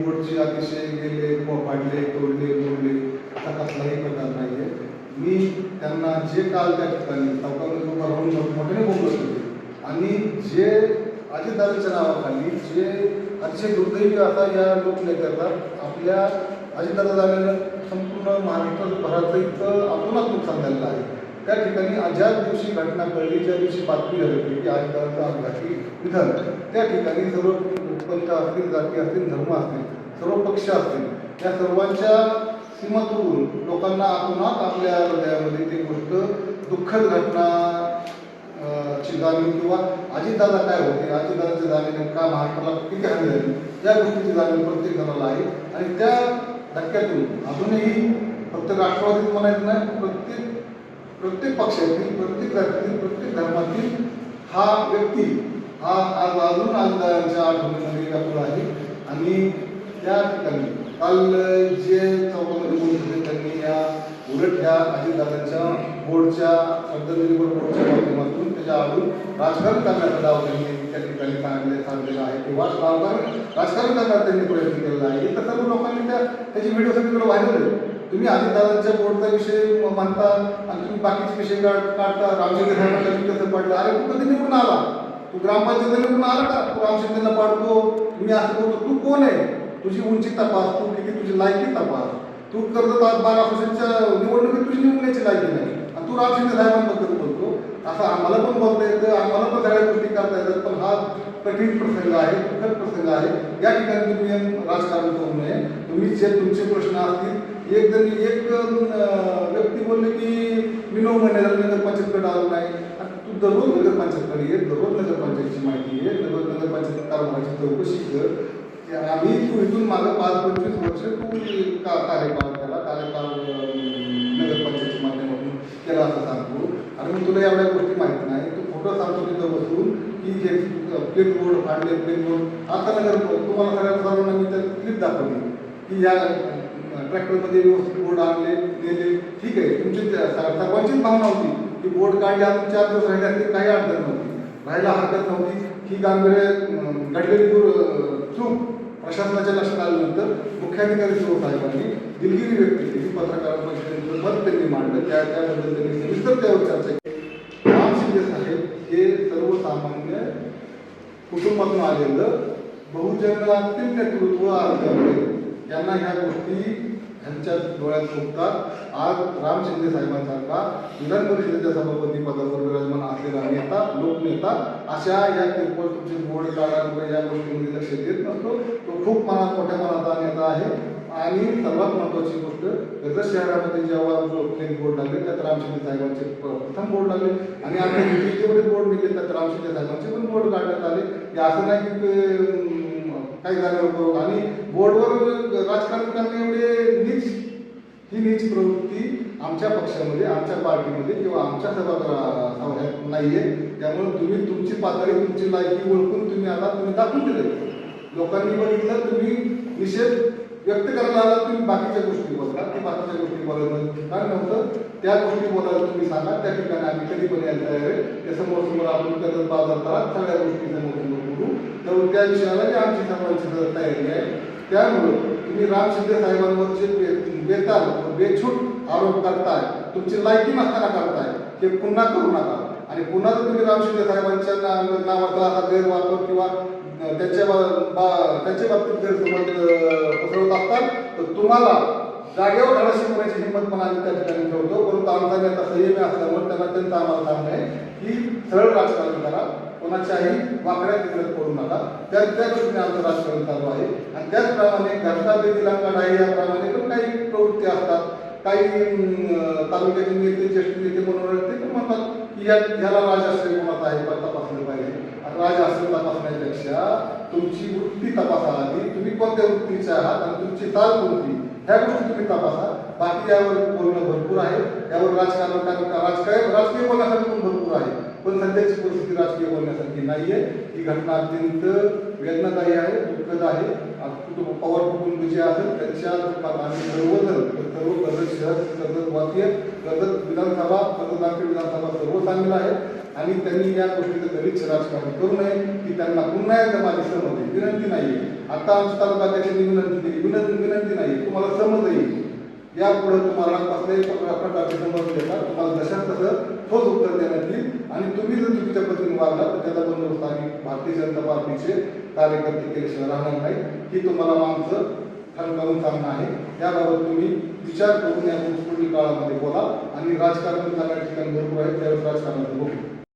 बोर्डचे अतिशय गेले फाडले तोडले मोडले असा कसलाही प्रकार नाही आहे. मी त्यांना जे काल त्या ठिकाणी चौकामध्ये उभं राहून मोठ्याने बोलत होते आणि जे अजितदादांच्या नावाखाली जे अतिशय दुर्दैवी असा या लोकनेत्याचा आपल्या अजितदादा झालेलं संपूर्ण महाराष्ट्रभराचं इतकं आतोनात नुकसान झालेलं आहे. त्या ठिकाणी ज्या दिवशी घटना कळली, ज्या दिवशी बातमी झाली की अजितदादांचं अपघाती निधन, त्या ठिकाणी सर्व पंथ असतील, जाती असतील, धर्म असतील, सर्व पक्ष असतील, या सर्वांच्या सीमा तोडून लोकांना आतोनात आपल्या हृदयामध्ये ती गोष्ट दुःखद घटना ची जाणीव किंवा अजितदादा काय होते, अजितदादाच्या जाणीव का महाराष्ट्राला किती हानी झाली या गोष्टीची जाणीव प्रत्येक जणाला आहे. आणि त्या धक्क्यातून अजूनही फक्त राष्ट्रवादीच म्हणायचं नाही, प्रत्येक पक्षातील, प्रत्येक जातीतील, प्रत्येक धर्मातील हा व्यक्ती हा आज अजून अजितदादांच्या आठवणीमध्ये व्यापून आहे. आणि त्या ठिकाणी काल जे चौकामध्ये बोलत होते त्यांनी या उलट ह्या अजितदादांच्या बोर्डच्या श्रद्धांजली बोर्डच्या माध्यमातून त्याच्या आडून राजकारण करण्याचा डाव त्यांनी त्या ठिकाणी सांगितलेला आहे किंवा राजकारण करण्याचा त्यांनी प्रयत्न केलेला आहे. तर सर्व लोकांनी त्याची व्हिडिओ सगळीकडे व्हायरल आहे. तुम्ही अजितदादांच्या बोर्डचा विषय म्हणता आणि तुम्ही बाकीचे विषय काढता. रामशिंदे साहेबांना मी कसं पाडलं, अरे तू कधी निवडून आला, तू ग्रामपंचायत निवडून आला का, तू रामशिंदेला पाडतो, मी असं बोलतो, तू कोण आहे, तुझी उंची तपास, तू किती तुझी लायकी तपास, तू कर्जत 12 वर्षांच्या निवडणुकीत तुझी निवडण्याची लायकी नाही आणि तू रामशिंदे साहेबांबद्दल बोलतो. असं आम्हाला पण बोलता येतं, आम्हाला पण सगळ्या गोष्टी करता येतात, पण हा कठीण प्रसंग आहे, दुःखद प्रसंग आहे. या ठिकाणी तुम्ही राजकारण करू नये. तुम्ही जे तुमचे प्रश्न असतील, एक व्यक्ती बोलले की मी 9 महिने झाले नगरपंचायतकडे आलो नाही, तू दररोज नगरपंचायतकडे ये, दररोज नगरपंचायतीची माहिती आहे, दररोज नगरपंचायत कारभाराची चौकशी कर. आम्ही तू इथून मागं 5-25 वर्ष तू कार्यकाळ नगरपंचायतीच्या माध्यमातून केला असं सांगतो. आणि मग तुला एवढ्या गोष्टी माहीत नाही, तू फोटो सांगतो तिथं बसून की हे प्लेट बोर्ड फाडले, प्लेट बोर्ड आता नगर तुम्हाला सर्वांना मी तर क्लिप दाखवली की या ट्रॅक्टरमध्ये व्यवस्थित बोर्ड आणले गेले. ठीक आहे, तुमची सर्वांचीच भावना होती की बोर्ड काढले आपण 4 दिवस राहिले असते, काही अडचण नव्हती, राहायला हरकत नव्हती. ही घडलेली चूक प्रशासनाच्या लक्षात आल्यानंतर मुख्याधिकारी साहेबांनी दिलगिरी व्यक्त केली, पत्रकार परिषदेचं मत त्यांनी मांडलं, त्याबद्दल त्यांनी सविस्तर त्यावर चर्चा केली. राम शिंदे साहेब हे सर्वसामान्य कुटुंबातून आलेलं बहुजनातील नेतृत्व असल्यामुळे त्यांना ह्या गोष्टी ह्यांच्या डोळ्यात चुकतात. आज राम शिंदे साहेबांसारखा विधान परिषदेच्या सभापती पदावर विराजमान असलेला नेता, लोकनेता अशा या किरकोळ तुमचे बोर्ड काढांवर या गोष्टींमध्ये लक्ष देत नसतो. तो खूप मोठ्या मनाचा नेता आहे. आणि सर्वात महत्त्वाची गोष्ट, कर्जत शहरामध्ये जेव्हा प्लेन बोर्ड लागले त्यात राम शिंदे साहेबांचे प्रथम बोर्ड लागले आणि आता जेवढे बोर्ड निघले त्यात राम शिंदे साहेबांचे पण बोर्ड काढण्यात आले. हे असं नाही की काही झाल्यावर आणि बोर्डवर राजकारण करणे एवढे नीच प्रवृत्ती आमच्या पक्षामध्ये, आमच्या पार्टीमध्ये किंवा आमच्या सभागृहात नाही आहे. त्यामुळे तुम्ही तुमची पातळी, तुमची लायकी ओळखून तुम्ही दाखवून दिले. लोकांनी बघितलं, तुम्ही निषेध व्यक्त करायला आला, तुम्ही बाकीच्या गोष्टी बोलता, की बाकीच्या गोष्टी बोलायला काय नव्हतं, त्या गोष्टी बोलायला तुम्ही सांगा. त्या ठिकाणी आम्ही कधी पण यायला तयार आहे. त्या समोर आपण करत बाजार करा, सगळ्या गोष्टी समोर बोलू, तर त्या विषयाला आमची सर्वांची तयारी आहे. त्यामुळं तुम्ही राम शिंदे साहेबांवर जे बेछूट आरोप करताय, तुमची लायकी नसताना करताय, ते पुन्हा करू नका. आणि पुन्हा जर तुम्ही राम शिंदे साहेबांच्या नावाचा असा गैरवापर किंवा त्यांच्या बाबतीत गैरसमज पसरवत असतात तर तुम्हाला जागेवर धडा शिकवण्याची हिंमत पण आम्ही त्या ठिकाणी ठेवतो. परंतु आमचा नेता संयमी असल्यामुळे त्यांना आम्हाला सांगणं आहे की सरळ राजकारण करा, कोणाच्याही वाकड्या तिकडे पडू नका. त्या दृष्टीने आमचं राजकारण चालू आहे. आणि त्याचप्रमाणे घरचा दिलांकडे आहे, याप्रमाणे पण काही प्रवृत्ती असतात. काही तालुक्याचे नेते, ज्येष्ठ नेते बनवणार ते पण म्हणतात की ह्याला राजाश्रय कोणाचा आहे तपासलं पाहिजे. राजाश्रय तपासण्यापेक्षा तुमची वृत्ती तपासा आधी, तुम्ही कोणत्या वृत्तीचे आहात आणि तुमची चाल कोणती, ह्या गोष्टी तुम्ही तपासा. बाकी यावर बोलणं भरपूर आहे, यावर राजकीय बोलण्यासाठी पण भरपूर आहे, पण सध्याची परिस्थिती राजकीय बोलण्यासारखी नाही आहे. ही घटना अत्यंत वेदनादायी आहे, दुःखद आहे. पवार कुटुंब जे असेल त्यांच्या दुःखात आम्ही सर्व कर्जत शहर, कर्जत वासीय, कर्जत विधानसभा, कर्जत नागपूर विधानसभा सर्व सामील आहे. आणि त्यांनी या गोष्टीचं दलित राजकारण करू नये की त्यांना पुन्हा एकदा माझी सहमत आहे. विनंती नाही आहे, आता आमच्या तालुक्याची विनंती केली, विनंती नाही, तुम्हाला सहमत येईल. यापुढे तुम्हाला कसल्याही प्रकारचे समज देतात, तुम्हाला जशात तसं ठोस उत्तर देण्यात येईल. आणि तुम्ही जर चुकीच्या पद्धतीने वागला तर त्याचा बंदोबस्त आम्ही भारतीय जनता पार्टीचे कार्यकर्ते केल्याशिवाय राहणार नाही. ही तुम्हाला आमचं ठणकावून सांगणं आहे. याबाबत तुम्ही विचार करून या पुढील काळामध्ये बोला. आणि राजकारण करण्याच्या ठिकाणी भरपूर आहे, त्यावेळेस राजकारणाचं बघू.